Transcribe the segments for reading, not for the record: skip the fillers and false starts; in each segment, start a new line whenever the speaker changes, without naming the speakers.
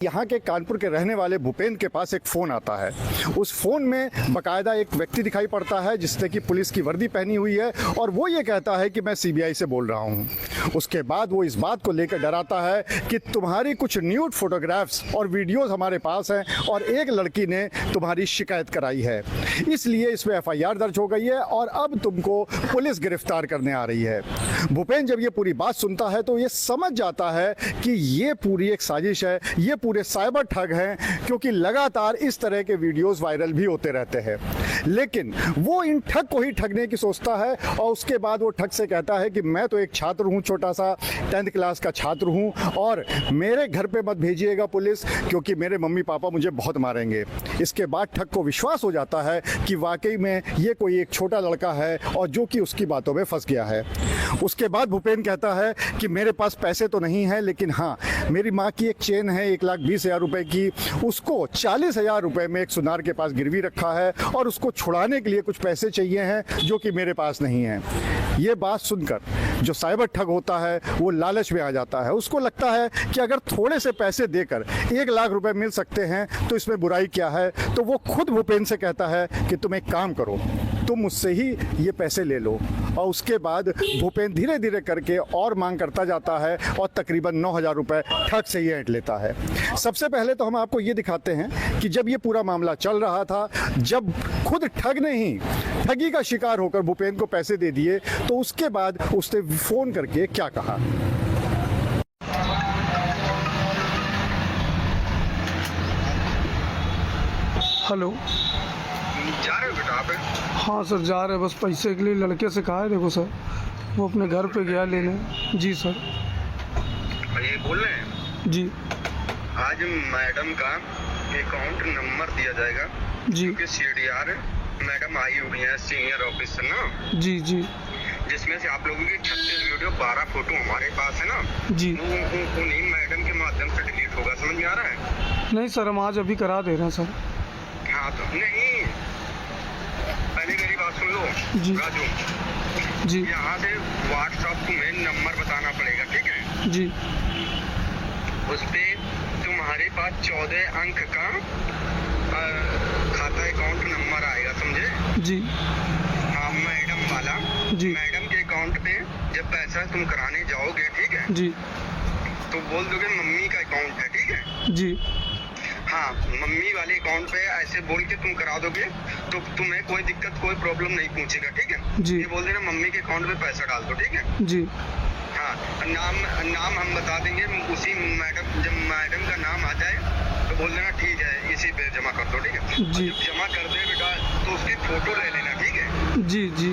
यहाँ के कानपुर के रहने वाले भूपेंद्र के पास एक फ़ोन आता है। उस फ़ोन में बाकायदा एक व्यक्ति दिखाई पड़ता है जिसने कि पुलिस की वर्दी पहनी हुई है और वो ये कहता है कि मैं सीबीआई से बोल रहा हूँ। उसके बाद वो इस बात को लेकर डराता है कि तुम्हारी कुछ न्यूड फोटोग्राफ्स और वीडियोस हमारे पास हैं और एक लड़की ने तुम्हारी शिकायत कराई है, इसलिए इसमें एफआईआर दर्ज हो गई है और अब तुमको पुलिस गिरफ्तार करने आ रही है। भूपेंद्र जब ये पूरी बात सुनता है तो ये समझ जाता है कि ये पूरी एक साजिश है, ये पूरे साइबर ठग हैं, क्योंकि लगातार इस तरह के वीडियोस वायरल भी होते रहते हैं। लेकिन वो इन ठग को ही ठगने की सोचता है और उसके बाद वो ठग से कहता है कि मैं तो एक छात्र हूँ, छोटा सा 10th क्लास का छात्र हूँ और मेरे घर पे मत भेजिएगा पुलिस, क्योंकि मेरे मम्मी पापा मुझे बहुत मारेंगे। इसके बाद ठग को विश्वास हो जाता है कि वाकई में ये कोई एक छोटा लड़का है और जो कि उसकी बातों में फंस गया है। उसके बाद भूपेंद्र कहता है कि मेरे पास पैसे तो नहीं है, लेकिन हाँ, मेरी माँ की एक चेन है 1,20,000 रुपए की, उसको 40,000 रुपए में एक सुनार के पास गिरवी रखा है और उसको छुड़ाने के लिए कुछ पैसे चाहिए हैं जो कि मेरे पास नहीं है। ये बात सुनकर जो साइबर ठग होता है वो लालच में आ जाता है। उसको लगता है कि अगर थोड़े से पैसे देकर 1 लाख रुपए मिल सकते हैं तो इसमें बुराई क्या है। तो वो खुद भूपेंद्र से कहता है कि तुम एक काम करो, तुम मुझसे ही ये पैसे ले लो। और उसके बाद भूपेंद्र धीरे धीरे करके और मांग करता जाता है और तकरीबन 9,000 रुपए ठग से ही ऐंठ लेता है। सबसे पहले तो हम आपको ये दिखाते हैं कि जब ये पूरा मामला चल रहा था, जब खुद ठग ने ही ठगी का शिकार होकर भूपेंद्र को पैसे दे दिए, तो उसके बाद उसने फ़ोन करके क्या कहा।
हेलो,
जा रहे हो बेटा आप?
हाँ सर जा रहे हैं, बस पैसे के लिए लड़के से कहा है। देखो सर, वो अपने घर पे गया लेने। जी सर।
ये बोल रहे हैं
जी
आज मैडम का अकाउंट नंबर दिया जाएगा
जी
क्योंकि सीडीआर मैडम आई हुई है सीनियर ऑफिसर ना,
जी जी
जिसमें से आप लोगों की 36 वीडियो 12 फोटो हमारे पास है ना
जी।
उन्हीं मैडम के माध्यम से डिलीट होगा। समझ में आ रहा है?
नहीं सर, हम आज अभी करा दे रहे हैं सर।
हाँ तो नहीं, पहले मेरी बात सुन लो
जी
राजू।
जी
यहाँ से व्हाट्सएप तुम्हें नंबर बताना पड़ेगा, ठीक है?
जी
उस पे तुम्हारे पास 14 अंक का खाता अकाउंट नंबर आएगा, समझे?
जी
हाँ, मैडम वाला।
जी
मैडम के अकाउंट पे जब पैसा तुम कराने जाओगे, ठीक है,
जी
तो बोल दोगे मम्मी का अकाउंट है, ठीक है?
जी
हाँ, मम्मी वाले अकाउंट पे ऐसे बोल के तुम करा दोगे तो तुम्हें कोई दिक्कत, कोई प्रॉब्लम नहीं पूछेगा, ठीक है?
जी।
ये बोल देना मम्मी के अकाउंट पे पैसा डाल दो, ठीक है?
जी
हाँ, नाम हम बता देंगे उसी मैडम, जब मैडम का नाम आ जाए तो बोल देना ठीक है इसी पे जमा कर दो, ठीक है?
जी।
जब जमा कर दे बेटा तो उसकी फोटो ले लेना, ठीक है?
जी जी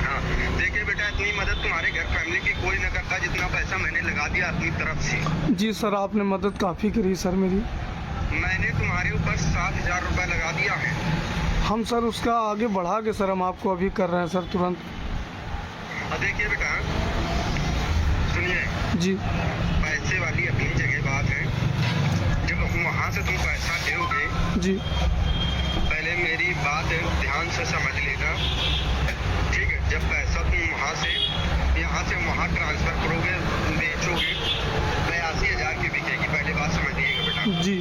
हाँ, देखिए बेटा, इतनी मदद तुम्हारे घर फैमिली की कोई न करता जितना पैसा मैंने लगा दिया अपनी तरफ से।
जी सर, आपने मदद काफ़ी करी सर मेरी।
मैंने तुम्हारे ऊपर 7,000 रुपए लगा दिया है।
हम सर उसका आगे बढ़ा के सर हम आपको अभी कर रहे हैं सर, तुरंत।
देखिए बेटा, सुनिए,
जी
पैसे वाली अपनी जगह बात है। जब वहाँ से तुम पैसा दोगे,
जी
पहले मेरी बात ध्यान से समझ लेना, ठीक है? जब पैसा तुम वहाँ से यहाँ से वहाँ ट्रांसफर करोगे, बेचोगे, 82,000 की बिकेगी। पहले बात समझ लीजिएगा बेटा।
जी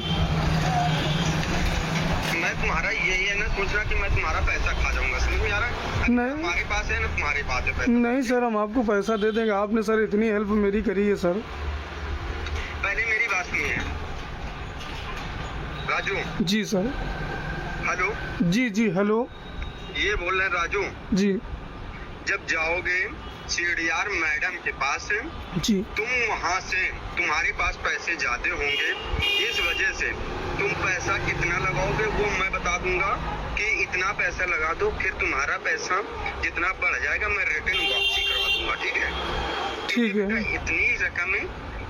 मैं तुम्हारा यही है ना सोचना कि मैं तुम्हारा पैसा खा जाऊंगा, समझ में आ रहा है?
नहीं।
तुम्हारे पास है ना, तुम्हारे पास है पैसा।
नहीं सर, हम आपको पैसा दे देंगे। आपने सर इतनी हेल्प मेरी करी है सर।
पहले मेरी बात सुनिए राजू।
जी सर।
हेलो,
जी जी हेलो।
ये बोल रहे हैं राजू।
जी
जब जाओगे सीडीआर मैडम के पास,
जी
तुम वहाँ से, तुम्हारे पास पैसे ज्यादा होंगे, इस वजह से तुम पैसा कितना लगाओगे वो मैं बता दूंगा कि इतना पैसा लगा दो, फिर तुम्हारा पैसा जितना बढ़ जाएगा मैं रिटर्न वापसी करवा दूंगा, ठीक है?
ठीक है।
इतनी रकम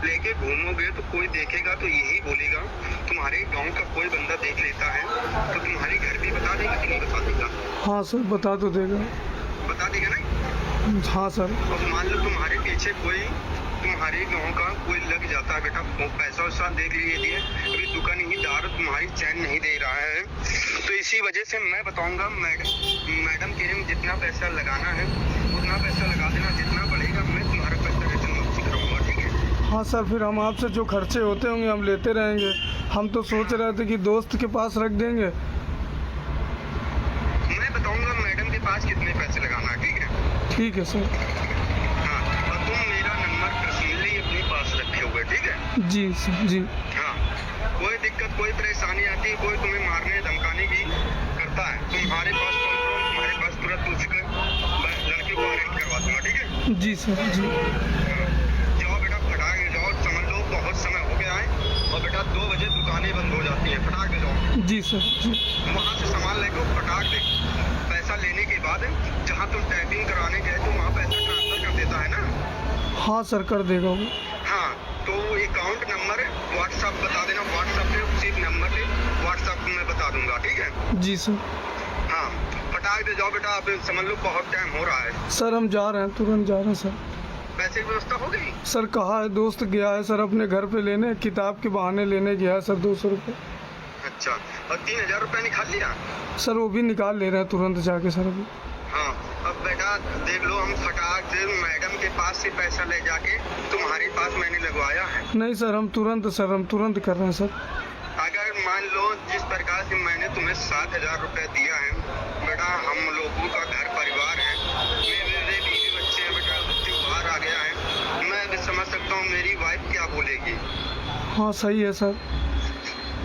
लेके घूमोगे तो कोई देखेगा तो यही बोलेगा, तुम्हारे गांव का कोई बंदा देख लेता है तो तुम्हारे घर भी बता देगा कि नहीं बता देगा?
हाँ सर, बता तो देगा।
बता देगा ना?
हाँ सर।
और मान लो तुम्हारे पीछे कोई तुम्हारे गांव का कोई लग जाता है बेटा, वो पैसा वैसा देख लीजिए, अभी दुकानदार तुम्हारी चैन नहीं दे रहा है, तो इसी वजह से मैं बताऊंगा मैडम के जितना पैसा लगाना है उतना पैसा लगा देना, जितना बढ़ेगा मैं तुम्हारा पैसा रिटर्न वापसी कराऊंगा, ठीक है?
हाँ सर, फिर हम आपसे जो खर्चे होते होंगे हम लेते रहेंगे। हम तो सोच रहे थे कि दोस्त के पास रख देंगे।
मैं बताऊंगा मैडम के पास कितने पैसे लगाना है, ठीक है?
ठीक है सर।
हाँ, और तुम मेरा नंबर पर्सनली अपने पास रखे हुए, ठीक है?
जी सर, जी।
हाँ, कोई दिक्कत कोई परेशानी आती है, कोई तुम्हें मारने धमकाने की करता है, तुम्हारे पास कॉल करो, तुम्हारे पास तुरंत उसके लड़के को अरेस्ट करवा दूंगा, ठीक है?
जी सर, जी।
जाओ बेटा, फटाक से जाओ, समझ लो बहुत समय हो गया है और बेटा 2 बजे दुकानें बंद हो जाती हैं, फटाक से जाओ।
जी सर, जी।
वहाँ से सामान लेकर फटाक से पैसा लेने के बाद जहाँ तुम टाइपिंग कराने गए तो वहाँ पैसा ट्रांसफर कर देता है ना?
हाँ सर, कर देगा वो।
हाँ, तो अकाउंट नंबर व्हाट्सएप बता देना, व्हाट्सएप पे उसी नंबर पे व्हाट्सएप में बता दूंगा, ठीक है?
जी सर।
हाँ, फटाक से जाओ बेटा, अब समझ लो बहुत टाइम हो रहा है।
सर हम जा रहे हैं, तुरंत जा रहे हैं सर।
पैसे की व्यवस्था हो गई?
सर कहा है, दोस्त गया है सर अपने घर पे लेने, किताब के बहाने लेने गया है सर 200 रुपये।
अच्छा, और 3000 रुपये निकाल लिया?
सर वो भी निकाल ले रहे हैं तुरंत जाके सर अभी।
हाँ, अब बेटा देख लो, हम फटाक से मैडम के पास से पैसा ले जाके तुम्हारे पास मैंने लगवाया है।
नहीं सर, हम तुरंत कर रहे हैं सर।
अगर मान लो जिस प्रकार से मैंने तुम्हें 7000 रुपये दिया है बेटा, हम लोगों का घर परिवार है, मेरे बीवी बच्चे हैं बेटा, त्योहार आ गया है, मैं भी समझ सकता हूँ मेरी वाइफ क्या बोलेगी।
हाँ सही है सर।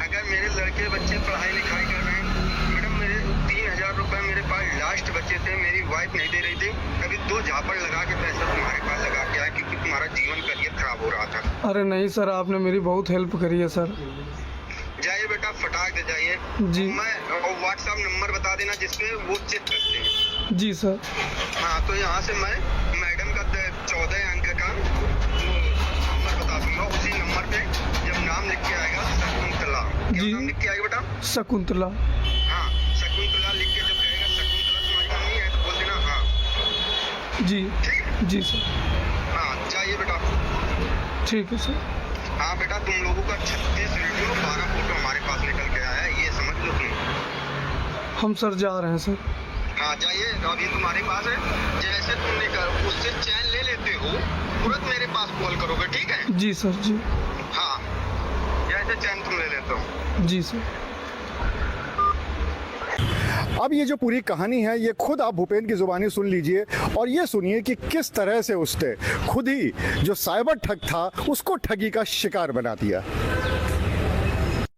अगर मेरे लड़के बच्चे पढ़ाई लिखाई कर रहे हैं मैडम, मेरे 3000 रुपये मेरे पास लास्ट बचे थे, मेरी वाइफ नहीं दे रही थी, कभी 2 झापड़ लगा के पैसा तुम्हारे पास लगा के आया क्योंकि तुम्हारा जीवन करियर खराब हो रहा था।
अरे नहीं सर, आपने मेरी बहुत हेल्प करी है सर।
जाइए बेटा, फटाक से जाइए
जी।
मैं व्हाट्सएप नंबर बता देना जिसपे वो चेक करते हैं।
जी सर।
हाँ, तो यहाँ से मैं मैडम का 14 अंक का नंबर बता दूंगा, उसी नंबर पे जब नाम लिख के आएगा शकुंतला, क्या
जी।
नाम लिख के आएगा बेटा?
शकुंतला।
हाँ, शकुंतला लिख के जब कहेगा शकुंतला तुम्हारी मम्मी है तो बोल देना हाँ,
जी।
ठीक है?
जी सर।
हाँ, जाइए बेटा।
ठीक है सर।
हाँ बेटा, तुम लोगों का 36 वीडियो 12 फोटो हमारे पास निकल के आया है, ये समझ लो तुम।
हम सर जा रहे हैं सर।
हाँ जाइए, अभी तुम्हारे पास है, जैसे तुमने कर उससे चैन ले लेते हो तुरंत मेरे पास कॉल करोगे, ठीक है?
जी सर, जी।
हाँ, जैसे चैन तुम ले लेते हो।
जी सर।
अब ये जो पूरी कहानी है ये खुद आप भूपेंद्र की जुबानी सुन लीजिए और ये सुनिए कि किस तरह से उसने खुद ही जो साइबर ठग था उसको ठगी का शिकार बना दिया।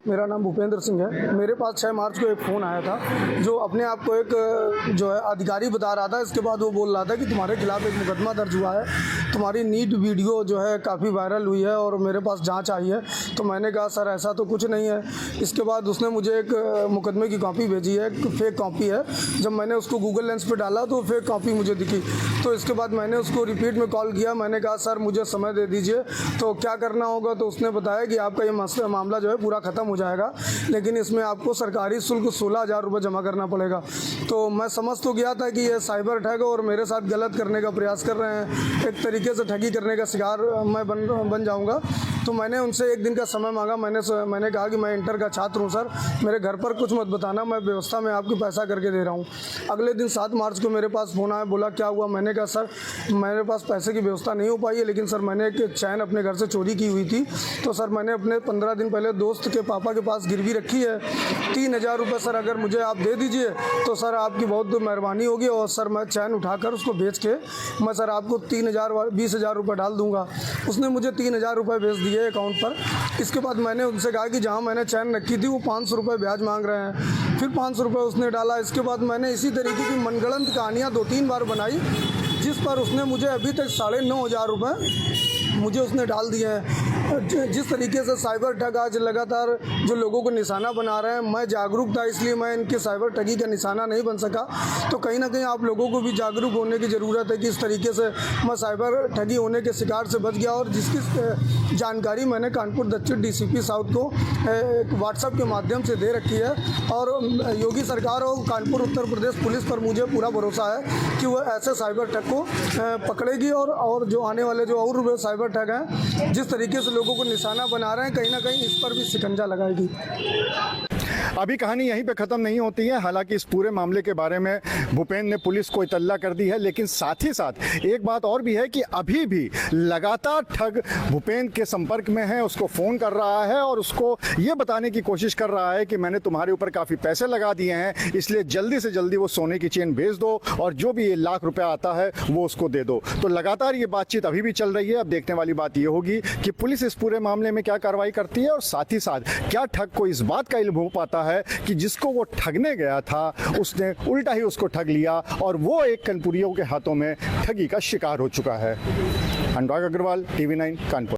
मेरा नाम भूपेंद्र सिंह है। मेरे पास 6 मार्च को एक फ़ोन आया था जो अपने आप को एक जो है अधिकारी बता रहा था। इसके बाद वो बोल रहा था कि तुम्हारे खिलाफ़ एक मुकदमा दर्ज हुआ है, तुम्हारी नीट वीडियो जो है काफ़ी वायरल हुई है और मेरे पास जांच आई है। तो मैंने कहा सर ऐसा तो कुछ नहीं है। इसके बाद उसने मुझे एक मुकदमे की कॉपी भेजी है, एक फेक कॉपी है। जब मैंने उसको गूगल लेंस पर डाला तो फेक कॉपी मुझे दिखी। तो इसके बाद मैंने उसको रिपीट में कॉल किया, मैंने कहा सर मुझे समय दे दीजिए तो क्या करना होगा। तो उसने बताया कि आपका ये मामला जो है पूरा ख़त्म हो जाएगा, लेकिन इसमें आपको सरकारी शुल्क 16,000 रुपये जमा करना पड़ेगा। तो मैं समझ तो गया था कि ये साइबर ठग और मेरे साथ गलत करने का प्रयास कर रहे हैं, एक तरीके से ठगी करने का शिकार मैं बन जाऊंगा। तो मैंने उनसे एक दिन का समय मांगा। मैंने कहा कि मैं इंटर का छात्र हूं सर, मेरे घर पर कुछ मत बताना, मैं व्यवस्था में आपको पैसा करके दे रहा हूं। अगले दिन 7 मार्च को मेरे पास फ़ोन आया, बोला क्या हुआ। मैंने कहा सर मेरे पास पैसे की व्यवस्था नहीं हो पाई है, लेकिन सर मैंने एक चैन अपने घर से चोरी की हुई थी। तो सर मैंने अपने 15 दिन पहले दोस्त के पापा के पास गिरवी रखी है 3000 रुपये। सर अगर मुझे आप दे दीजिए तो सर आपकी बहुत मेहरबानी होगी और सर मैं चैन उठाकर उसको बेच के मैं सर आपको 20,000 रुपये डाल दूंगा। उसने मुझे 3000 रुपये भेज दिए अकाउंट पर। इसके बाद मैंने उनसे कहा कि जहां मैंने चैन रखी थी वो 500 रुपये ब्याज मांग रहे हैं। फिर 500 रुपये उसने डाला। इसके बाद मैंने इसी तरीके की मनगढ़ंत कहानियाँ 2-3 बार बनाई, जिस पर उसने मुझे अभी तक 9,500 रुपये मुझे उसने डाल दिए हैं। जिस तरीके से साइबर ठग आज लगातार जो लोगों को निशाना बना रहे हैं, मैं जागरूक था इसलिए मैं इनके साइबर ठगी का निशाना नहीं बन सका। तो कहीं ना कहीं आप लोगों को भी जागरूक होने की ज़रूरत है कि इस तरीके से मैं साइबर ठगी होने के शिकार से बच गया। और जिसकी जानकारी मैंने कानपुर दक्षिण DCP साउथ को एक व्हाट्सएप के माध्यम से दे रखी है। और योगी सरकार और कानपुर उत्तर प्रदेश पुलिस पर मुझे पूरा भरोसा है कि वो ऐसे साइबर ठग को पकड़ेगी और जो आने वाले जो और साइबर ठग हैं जिस तरीके से लोगों को निशाना बना रहे हैं, कहीं ना कहीं इस पर भी शिकंजा लगाएगी।
अभी कहानी यहीं पे ख़त्म नहीं होती है। हालांकि इस पूरे मामले के बारे में भूपेंद्र ने पुलिस को इत्तला कर दी है, लेकिन साथ ही साथ एक बात और भी है कि अभी भी लगातार ठग भूपेंद्र के संपर्क में है, उसको फ़ोन कर रहा है और उसको ये बताने की कोशिश कर रहा है कि मैंने तुम्हारे ऊपर काफ़ी पैसे लगा दिए हैं, इसलिए जल्दी से जल्दी वो सोने की चेन भेज दो और जो भी ये लाख रुपया आता है वो उसको दे दो। तो लगातार ये बातचीत अभी भी चल रही है। अब देखने वाली बात ये होगी कि पुलिस इस पूरे मामले में क्या कार्रवाई करती है और साथ ही साथ क्या ठग को इस बात का इल्म हो पाता है कि जिसको वो ठगने गया था उसने उल्टा ही उसको ठग लिया और वो एक कनपुरियों के हाथों में ठगी का शिकार हो चुका है। अनुराग अग्रवाल, TV9 कानपुर।